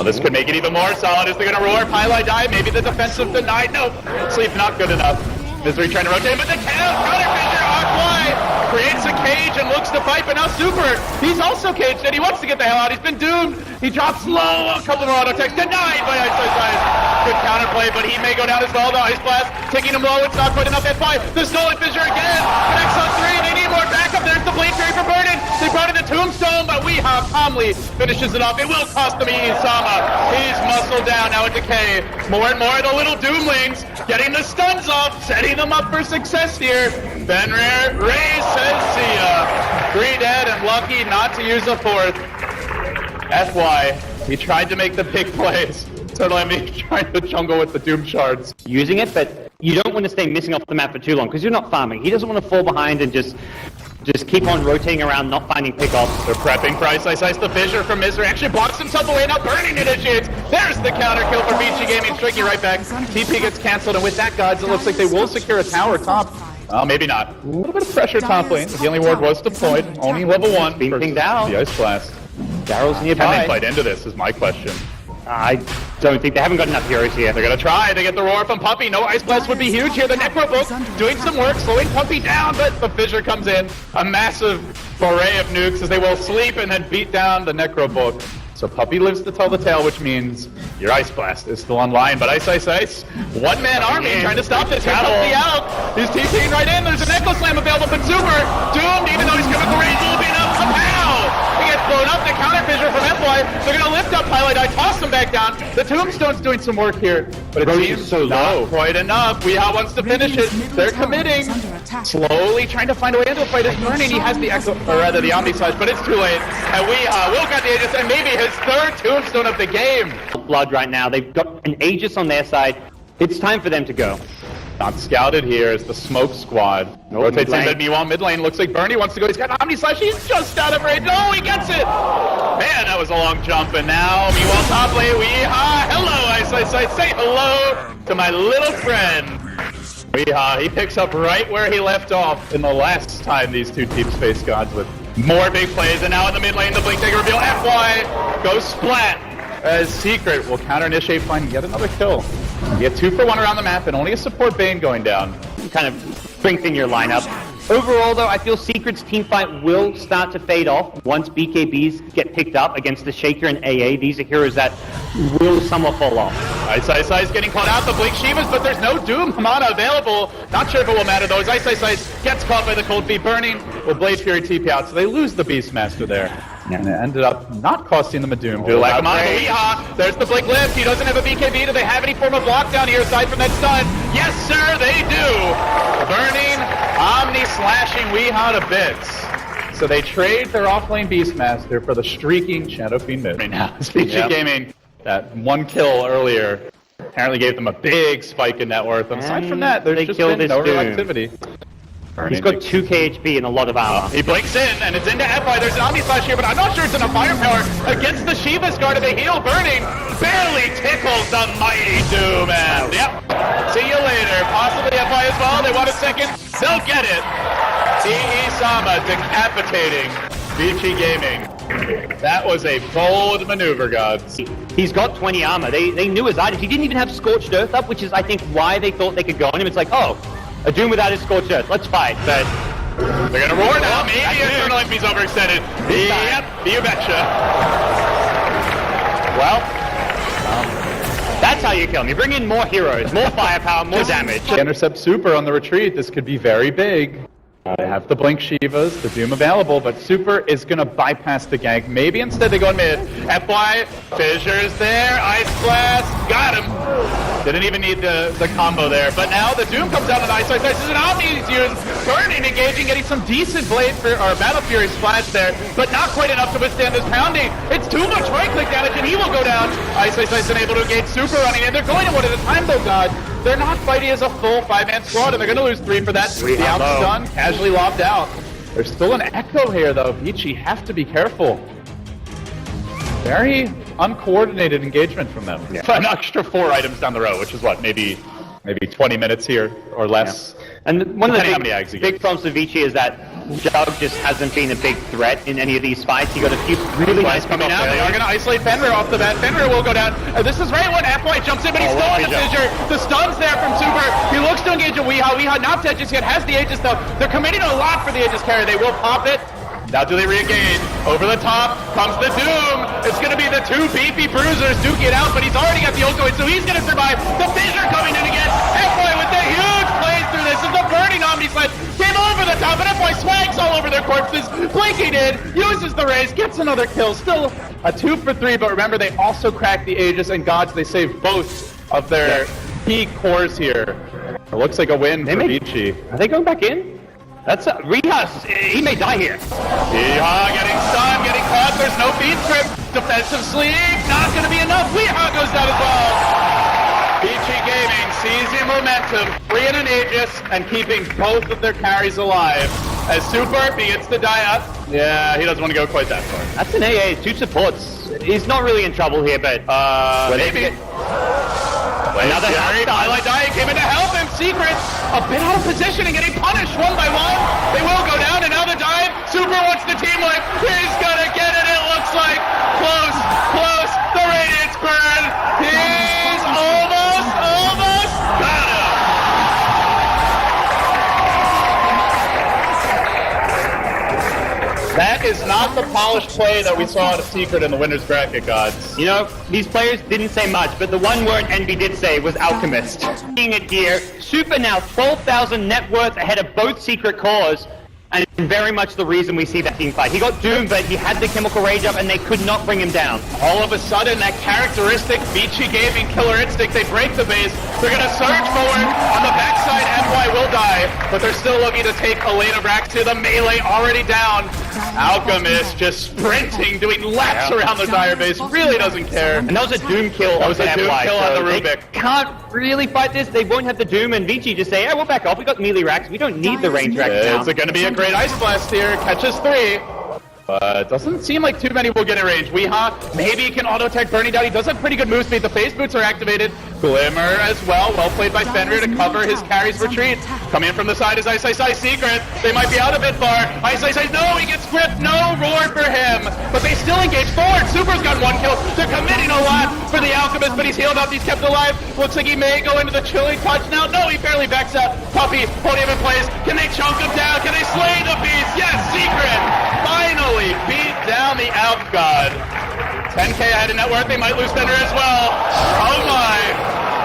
this could make it even more solid as they're gonna roar, Pylai die, maybe the defensive denied, nope, sleep not good enough. Misery trying to rotate, but the counter fissure Aquai creates a cage and looks to fight, but now Super, he's also caged and he wants to get the hell out, he's been doomed. He drops low, a couple more auto attacks, denied by Ice. Good counterplay, but he may go down as well. The Ice Blast taking him low, it's not quite enough. F5, the Stolen Fissure again, connects on 3, they need more backup. There's the Blade Fairy for Burden. They brought in the Tombstone, but Weehaw calmly finishes it off. It will cost them Isama. He's muscled down now at Decay. More and more of the little Doomlings getting the stuns off, setting them up for success here. Benrare, Ray says see ya. 3 dead and lucky not to use a 4th. FY, he tried to make the big plays. Totally, I mean, trying to jungle with the Doom Shards. Using it, but you don't want to stay missing off the map for too long, because you're not farming. He doesn't want to fall behind and just keep on rotating around, not finding pickoffs. They're prepping for Ice. The Fissure from Misery actually blocks himself away, now Burning initiates. There's the counter kill for Vici Gaming, striking right back. TP gets cancelled, and with that, gods, it looks like they will secure a tower top. Oh, maybe not. A little bit of pressure top lane. The healing ward was deployed, only level 1. Being pinged down. The Ice Blast. Daryl's nearby. Can they fight into this is my question. I don't think they haven't got enough heroes here. They're gonna try. They get the roar from Puppey. No Ice Blast would be huge here. The Necrobook doing some work, slowing Puppey down, but the Fissure comes in. A massive foray of nukes as they will sleep and then beat down the Necrobook. So Puppey lives to tell the tale, which means your Ice Blast is still online. But Ice. One-man army trying to stop this. Here's the out. He's TPing right in. There's an Echo Slam available, but Super doomed, even though he's chemical range will be enough. Somehow he gets blown up. The counter fissure from FY. They're going to lift up Highlight Eye, toss him back down. The Tombstone's doing some work here, but it seems so low. Not quite enough. Weehaw wants to finish it. They're committing. Slowly trying to find a way into the fight. Is Burning. He has the Echo, or rather the Omni Slash, but it's too late. And Weehaw will get the Aegis, and maybe his 3rd Tombstone of the game. Blood right now. They've got an Aegis on their side. It's time for them to go. Not scouted here is the Smoke Squad. Rotates in meanwhile mid lane. Looks like Bernie wants to go. He's got Omni Slash. He's just out of range. Oh, he gets it. Man, that was a long jump. And now, meanwhile, top lane. Weehaw. Hello, Ice. Say hello to my little friend. Weehaw. He picks up right where he left off in the last time these two teams faced gods with more big plays. And now in the mid lane, the Blink Dagger reveal. FY goes splat as Secret will counter initiate, find yet another kill. You get 2 for 1 around the map and only a support Bane going down. Kind of strengthen your lineup. Overall, though, I feel Secret's teamfight will start to fade off once BKBs get picked up against the Shaker and AA. These are heroes that will somewhat fall off. Ice is getting caught out, the Blink Shivas, but there's no Doom mana available. Not sure if it will matter, though, as Ice gets caught by the Cold Feet. Burning will Blade Fury TP out, so they lose the Beastmaster there. And it ended up not costing them a Doom. Due to lack of mana. Weehaw, there's the Blink lift. He doesn't have a BKB. Do they have any form of lockdown here aside from that stun? Yes, sir, they do. Burning, Omni slashing Weehaw to bits. So they trade their offlane Beastmaster for the streaking Shadow Fiend mid. Right now, Vici Gaming, that 1 kill earlier, apparently gave them a big spike in net worth. And aside from that, there's just been no real activity. He's got 2 KHP and a lot of armor. He blinks in, and it's into FY. There's an Omni Slash here, but I'm not sure it's enough firepower against the Shiva's guard of the heal. Burning barely tickles the mighty Doom, and yep. See you later. Possibly FY as well. They want a second. They'll get it. Isama decapitating Vici Gaming. That was a bold maneuver, gods. He's got 20 armor. They knew his items. He didn't even have Scorched Earth up, which is, I think, why they thought they could go on him. It's like, oh, a Doom without his Scorched Earth. Let's fight. But they're gonna roar now. Maybe Eternal Impy's overextended. Yep, you betcha. Well, that's how you kill him. You bring in more heroes, more firepower, more damage. Intercept Super on the retreat. This could be very big. They have the Blink Shivas, the Doom available, but Super is going to bypass the gank. Maybe instead they go in mid. FY, Fissure's there, Ice Blast, got him. Didn't even need the combo there, but now the Doom comes out on Ice. This is an Omni he's used. Burning, engaging, getting some decent Blade or Battle Fury splash there, but not quite enough to withstand this pounding. It's too much right-click damage, and he will go down. Ice unable to engage Super running in. They're going in one at a time, though, God. They're not fighting as a full 5-man squad, and they're going to lose 3 for that. The outstun, casually lobbed out. There's still an Echo here, though. Vici, have to be careful. Very uncoordinated engagement from them. Yeah. An extra 4 items down the road, which is what, maybe 20 minutes here or less. Yeah. And one of Depending how many the eggs he big gets. problems with Vici is that Jug just hasn't been a big threat in any of these fights. He got a few really nice Coming out, they are going to isolate Fenrir off the bat. Fenrir will go down. This is right when FY jumps in, but he's still on the fissure. The stun's there from Super. He looks to engage a Weehaw. Weehaw not dead just yet, has the Aegis though. They're committing a lot for the Aegis carry. They will pop it. Now do they re-engage? Over the top comes the Doom. It's going to be the two beefy bruisers duking it out, but he's already got the ult going, so he's going to survive. The fissure coming in again. FY with the huge plays through this. Is the burning Omni Sledge. Came over the top, and FY swags all over their corpses. Blinking in, uses the raise, gets another kill. Still a 2 for 3, but remember they also cracked the Aegis, and gods, they saved both of their key cores here. It looks like a win for Vici. Are they going back in? That's Rihas. He may die here. Weehaw getting stunned, getting caught. There's no beat grip. Defensive sleep, not going to be enough. Weehaw goes down as well. Vici Gaming seizing momentum, freeing an Aegis, and keeping both of their carries alive. As Super begins to die up. Yeah, he doesn't want to go quite that far. That's an AA, 2 supports. He's not really in trouble here, but maybe. Another highlight die came in to help him. Secret a bit out of position and getting punished one by one. They will go down, and now the dive. Super wants the team wipe. He's gonna get it. It looks like close. The radiance burn. He's almost got him. That is not the polished play that we saw out of Secret in the winner's bracket, gods. you know, these players didn't say much, but the one word Envy did say was Alchemist. Seeing it here, Super now 12,000 net worth ahead of both Secret cores, and very much the reason we see that team fight. He got doomed, but he had the chemical rage up, and they could not bring him down. All of a sudden, that characteristic Vici Gaming killer instinct, they break the base. They're going to surge forward. On the backside, FY will die, but they're still looking to take Elena Brax to the melee already down. Alchemist just sprinting, doing laps around the dire base, really doesn't care. And that was a Doom kill. That was a Doom kill on the They Rubik. can't really fight this. They won't have the Doom, and Vici just say, we'll back off. We got melee racks. We don't need the range racks now. Is it going to be a great Ice Blast here? Catches 3. But doesn't seem like too many will get in range. Weehaw, maybe he can auto-tech Burning Down. He does have pretty good move speed. The phase boots are activated. Glimmer as well. Well played by Fenrir to cover his carry's retreat. Coming in from the side is Ice Secret. They might be out a bit far. Ice, no, he gets gripped. No roar for him. But they still engage forward. Super's got 1 kill. They're committing a lot for the Alchemist, but he's healed up. He's kept alive. Looks like he may go into the chilling touch now. No, he barely backs up. Puppy, podium in place. Can they chunk him down? Can they slay the beast? Yes, Secret finally beat down the Alp God. 10k ahead in net worth. They might lose Fender as well. Oh my.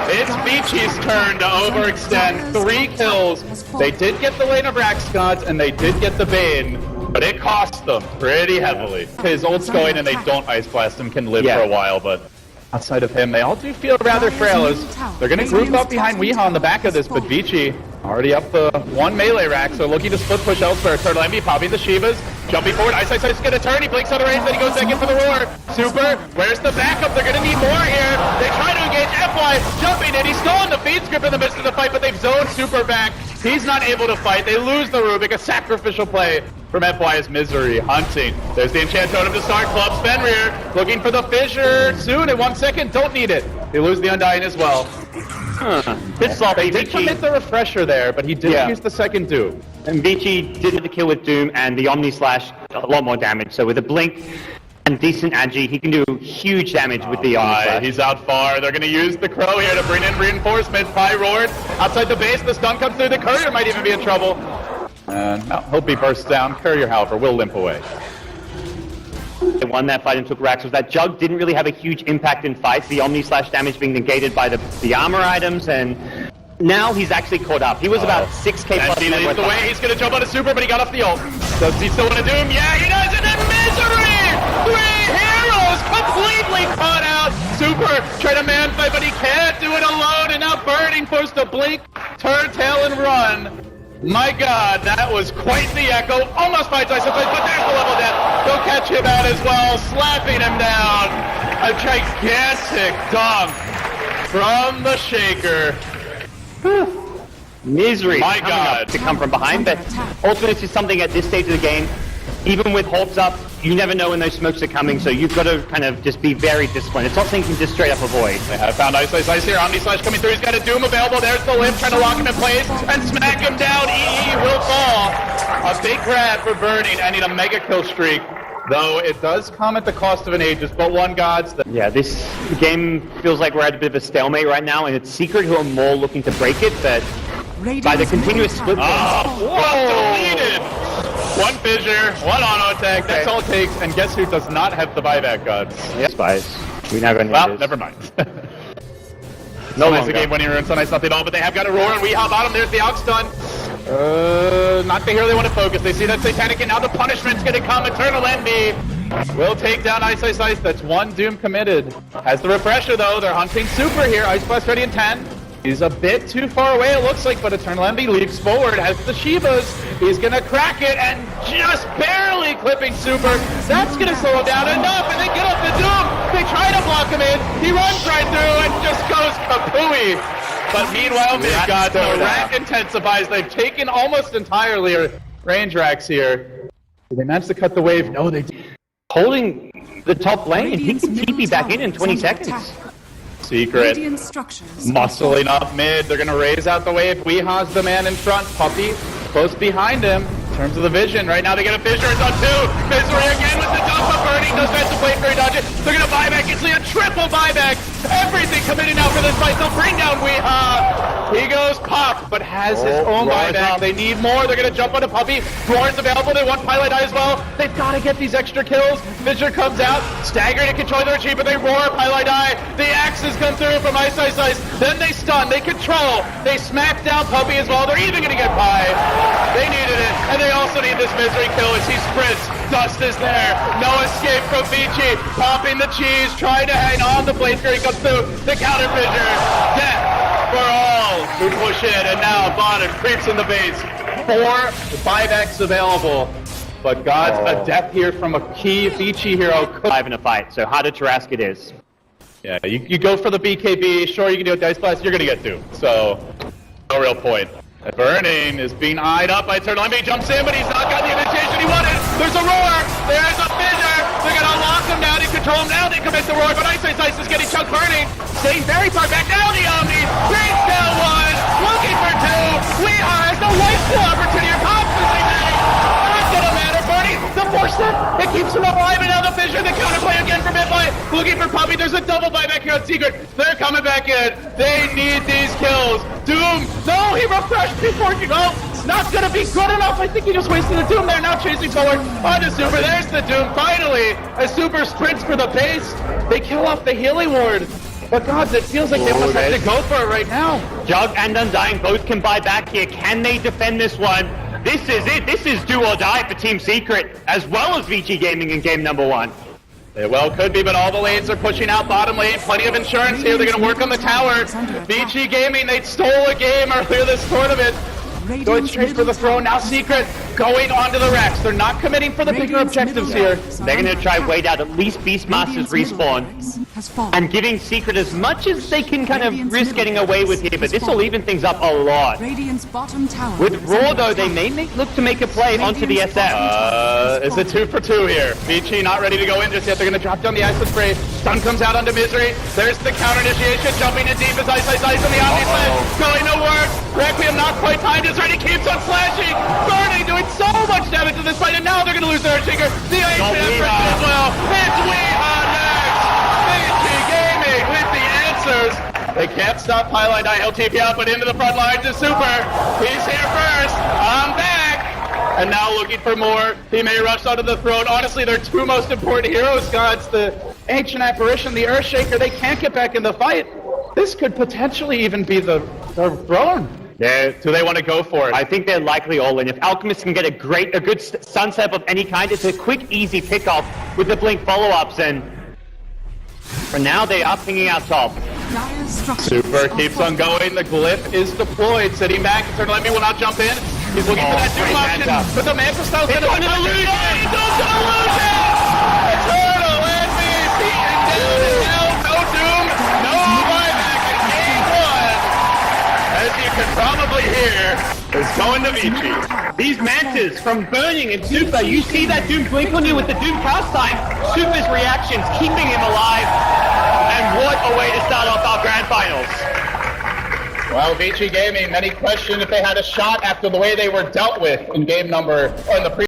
It's Vici's turn to overextend. 3 kills. They did get the lane of Rax gods, and they did get the Bane, but it cost them pretty heavily. His ult's going, and they don't Ice Blast him, can live for a while, but outside of him, they all do feel rather frail as they're going to group up behind Weehaw on the back of this, but Vici already up the 1 melee rack, so looking to split push elsewhere. Turtle Envy popping the Shivas, jumping forward. Ice is going to turn. He blinks out of range, then he goes back in for the roar. Super, where's the backup? They're going to need more here. They try to engage FY, jumping in. He's still on the feed script in the midst of the fight, but they've zoned Super back. He's not able to fight. They lose the Rubik, a sacrificial play from FY's Misery hunting. There's the Enchant Totem to start. Club Fenrir looking for the fissure soon in 1 second. Don't need it. They lose the Undying as well. They did commit the refresher there, but he did use the second Doom. And Vici did the kill with Doom and the Omni Slash, a lot more damage. So with a blink and decent agi, he can do huge damage with the Omni Slash. He's out far. They're going to use the Crow here to bring in reinforcements. Pie roared outside the base. The stun comes through. The Courier might even be in trouble. And hope he bursts down. Courier, however, will limp away. They won that fight and took racks was that Jug didn't really have a huge impact in fights, the Omni Slash damage being negated by the armor items, and now he's actually caught up. He was about 6k plus. He leads the way. He's going to jump on a Super, but he got off the ult. Does he still want to Doom? Yeah, he does. And then Misery! 3 heroes completely caught out. Super trying to man fight, but he can't do it alone. And now Burning forced to blink, turn tail, and run. My God, that was quite the echo. Almost finds Ice, but there's the level death. They'll catch him out as well, slapping him down. A gigantic dunk from the Shaker. Misery. My God. To come from behind, but ultimately this is something at this stage of the game, even with Hulk's up, you never know when those smokes are coming, so you've got to kind of just be very disciplined. It's not something you can just straight up avoid. They have found Ice here. Omni Slash coming through. He's got a Doom available. There's the Limp trying to lock him in place and smack him down. EE will fall. A big grab for Burning, ending a mega kill streak. Though it does come at the cost of an Aegis, but one Gods. Yeah, this game feels like we're at a bit of a stalemate right now, and it's Secret who are more looking to break it, but by the continuous split... Deleted! One fissure, one auto attack, that's all it takes, and guess who does not have the buyback Gods? Yeah, Spies. We now got well, never mind. No nice game winning rune, so nice nothing at all, but they have got a roar, and we hop bottom, there's the Aux stun. Not the hero they want to focus. They see that Satanic, and now the punishment's gonna come. Eternal Envy will take down Ice. That's one Doom committed. Has the refresher though. They're hunting Super here. Ice Blast ready in 10. He's a bit too far away, it looks like, but Eternal Envy leaps forward, has the Shivas. He's gonna crack it, and just barely clipping Super. That's gonna slow him down enough, and they get up the Doom. They try to block him in. He runs right through and just goes kapooey. But meanwhile, Midgod, the rack intensifies. They've taken almost entirely range racks here. Did they manage to cut the wave? No, they did. Holding the top lane, he can TP back in 20 seconds. Secret muscling up mid. They're going to raise out the wave. Weeha's the man in front. Puppey close behind him. In terms of the vision, right now they get a fissure. It's on two. Misery again with the dump of Burning. Does that to play for dodge it. They're going to buy back. It's a triple buyback. Everything committed now for this fight. They'll bring down Weeha. He goes pop, but has his own buyback. They need more. They're going to jump on a Puppey. Roar's available. They want Pilot Eye as well. They've got to get these extra kills. Fissure comes out. Stagger to control their achieve, but they roar. Pilot Eye. The axes come through from Ice. Then they stun. They control. They smack down Puppey as well. They're even going to get by. They needed it. And they also need this Misery kill as he sprints. Dust is there. No escape from Vici. Popping the cheese. Trying to hang on. The blade fury comes through. The counter fissure. Death for all who push in. And now Bottom creeps in the base. 4 buybacks available. But God's a death here from a key Vici hero. 5 in a fight, so harder to ask it is. Yeah, you go for the BKB. Sure, you can do a Dice Blast. You're going to get doomed. So, no real point. Burning is being eyed up by Eternal Envy. Jumps in, but he's not got the initiation he wanted. There's a roar. There's a fissure. They're going to lock him down and control him. Now they commit the roar, but Ice is getting chunked. Burning, staying very far back. Now the Omni brings down one. Looking for two. Weeha has no lifesteal opportunity. Pops the Satanic. Not going to matter. Burning, the force set. It keeps him alive, and now the fissure. The counterplay again for Midlight. Looking for Puppey. There's a double buyback here on Secret. They're coming back in. They need these kills. Doom. No, he refreshed before you go. Not gonna be good enough. I think he just wasted the Doom there. Now chasing forward on the Super. There's the Doom. Finally, a Super sprints for the base. They kill off the healing ward. But God, it feels like they must have to go for it right now. Jug and Undying both can buy back here. Can they defend this one? This is it. This is do or die for Team Secret, as well as VG Gaming in game number 1. It well could be, but all the lanes are pushing out bottom lane. Plenty of insurance here. They're going to work on the tower. VG Gaming, they stole a game earlier this tournament. Going straight for the throne. Now Secret going onto the Rex. They're not committing for the bigger objectives here. They're going to try wait out at least Beastmasters respawn. And giving Secret as much as they can kind of risk getting away with here, but this will even things up a lot. With Raw though, they may look to make a play onto the SF. Is it 2 for 2 here? Vici not ready to go in just yet. They're going to drop down the Acid Spray. Stun comes out onto Misery. There's the counter initiation. Jumping in deep as Ice on the Omni Sledge. Going to work. Requiem not quite timed. Is ready. Keeps on flashing. Burning doing so much damage to this fight, and now they're going to lose their Earthshaker. The Ancient Empress as well. It's Weeha next. VG Gaming with the answers. They can't stop Highlight Eye. He'll TP out, but into the front lines is Super. He's here first. I'm back. And now looking for more. He may rush onto the throne. Honestly, their 2 most important heroes, Gods, the Ancient Apparition, the Earthshaker. They can't get back in the fight. This could potentially even be the throne. Yeah, do they want to go for it? I think they're likely all in. If Alchemist can get a good sunset of any kind, it's a quick, easy pick-off with the Blink follow-ups, and for now they are pinging out top. Super keeps on going. The glyph is deployed. Sitting back. Eternal Envy will not jump in. He's looking for that Doom option, but the Manta Style's going to lose it. He's going to lose it! Eternal Envy beaten down and now no Doom, no buyback in game 1. As you can probably hear, is going to Vici. These Mantas from Burning and Super, you see that Doom blink on you with the Doom cast time. Super's reactions keeping him alive. And what a way to start off our grand finals. Well, VG Gaming, many questioned if they had a shot after the way they were dealt with in game number, or in the